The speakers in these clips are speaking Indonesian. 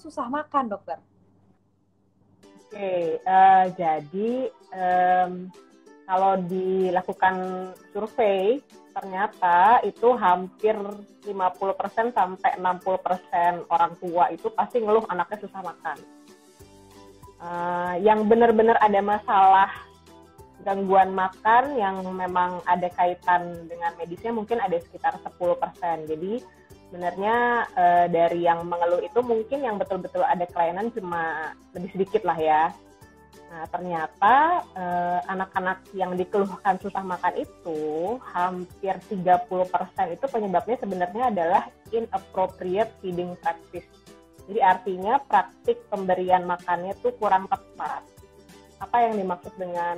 susah makan, dokter? Oke, jadi kalau dilakukan survei, ternyata itu hampir 50% sampai 60% orang tua itu pasti ngeluh anaknya susah makan. Yang benar-benar ada masalah gangguan makan yang memang ada kaitan dengan medisnya mungkin ada sekitar 10%. Jadi sebenarnya dari yang mengeluh itu mungkin yang betul-betul ada kelainan cuma lebih sedikit lah ya. Nah, ternyata anak-anak yang dikeluhkan susah makan itu hampir 30% itu penyebabnya sebenarnya adalah inappropriate feeding practice. Jadi artinya praktik pemberian makannya itu kurang tepat. Apa yang dimaksud dengan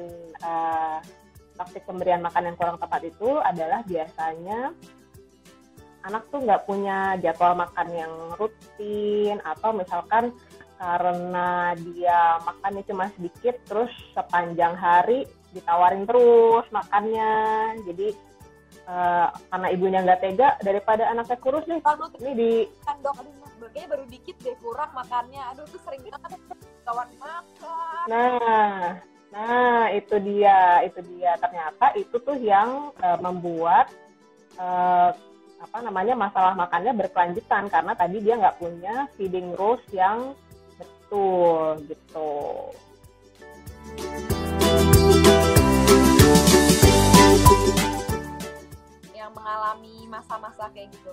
praktik pemberian makan yang kurang tepat itu adalah biasanya anak tuh nggak punya jadwal makan yang rutin atau misalkan karena dia makannya cuma sedikit terus sepanjang hari ditawarin terus makannya. Jadi karena ibunya nggak tega daripada anaknya kurus nih, ini di kan dok, aduh kayaknya baru dikit deh kurang makannya, aduh tuh sering banget tawarin makan. Nah itu dia ternyata itu tuh yang membuat masalah makannya berkelanjutan karena tadi dia nggak punya feeding rules yang betul gitu. Yang mengalami masa-masa kayak gitu.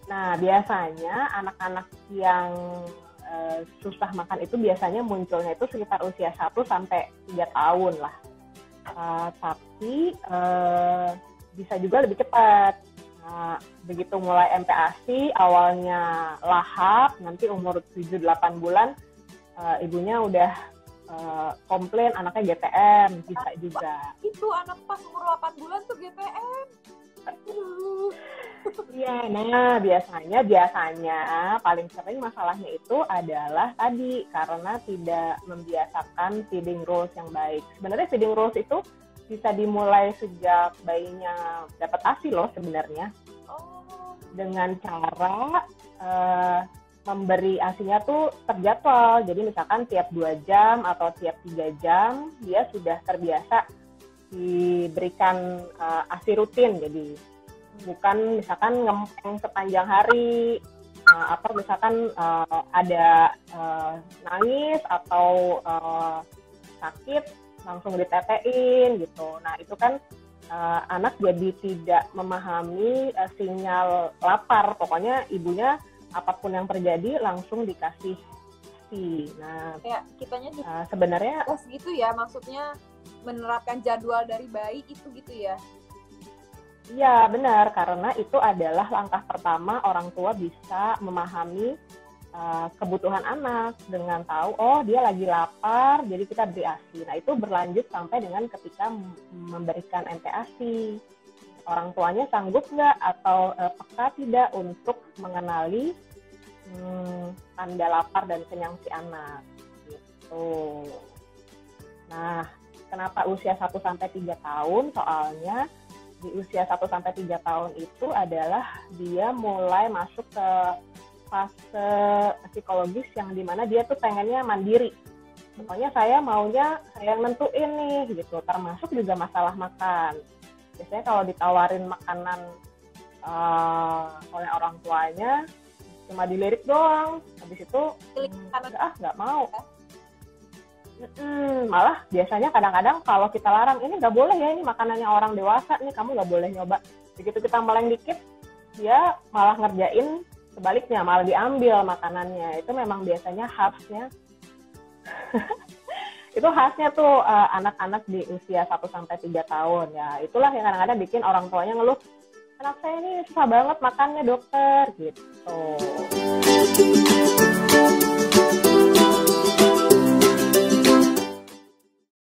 Nah biasanya anak-anak yang susah makan itu biasanya munculnya itu sekitar usia 1 sampai 3 tahun lah. Tapi bisa juga lebih cepat. Nah, begitu mulai MPASI, awalnya lahap, nanti umur 7-8 bulan, ibunya udah komplain anaknya GTM, bisa juga. Itu anak pas umur 8 bulan tuh GTM. Iya, nah biasanya paling sering masalahnya itu adalah tadi karena tidak membiasakan feeding rules yang baik. Sebenarnya feeding rules itu bisa dimulai sejak bayinya dapat ASI loh sebenarnya. Dengan cara memberi ASInya tuh terjadwal. Jadi misalkan tiap 2 jam atau tiap 3 jam dia sudah terbiasa diberikan ASI rutin. Jadi bukan misalkan ngempeng sepanjang hari atau misalkan ada nangis atau sakit langsung ditetein gitu. Nah itu kan anak jadi tidak memahami sinyal lapar. Pokoknya ibunya apapun yang terjadi langsung dikasih ASI. Nah kayak kitanya sebenarnya gitu ya, maksudnya menerapkan jadwal dari bayi itu gitu ya. Iya benar, karena itu adalah langkah pertama orang tua bisa memahami kebutuhan anak dengan tahu, oh dia lagi lapar, jadi kita beri ASI. Nah itu berlanjut sampai dengan ketika memberikan MPASI. Orang tuanya sanggup nggak atau peka tidak untuk mengenali tanda lapar dan kenyang si anak. Gitu. Nah, kenapa usia 1-3 tahun? Soalnya di usia 1-3 tahun itu adalah dia mulai masuk ke fase psikologis yang dimana dia tuh pengennya mandiri. Pokoknya saya maunya saya yang nentuin nih gitu, termasuk juga masalah makan. Biasanya kalau ditawarin makanan oleh orang tuanya cuma dilirik doang, habis itu nggak mau. Malah biasanya kadang-kadang kalau kita larang, ini nggak boleh ya, ini makanannya orang dewasa nih, kamu nggak boleh nyoba. Begitu kita meleng dikit, dia malah ngerjain sebaliknya, malah diambil makanannya. Itu memang biasanya khasnya. Itu khasnya tuh anak-anak di usia 1-3 tahun ya. Itulah yang kadang-kadang bikin orang tuanya ngeluh, anak saya ini susah banget makannya dokter gitu.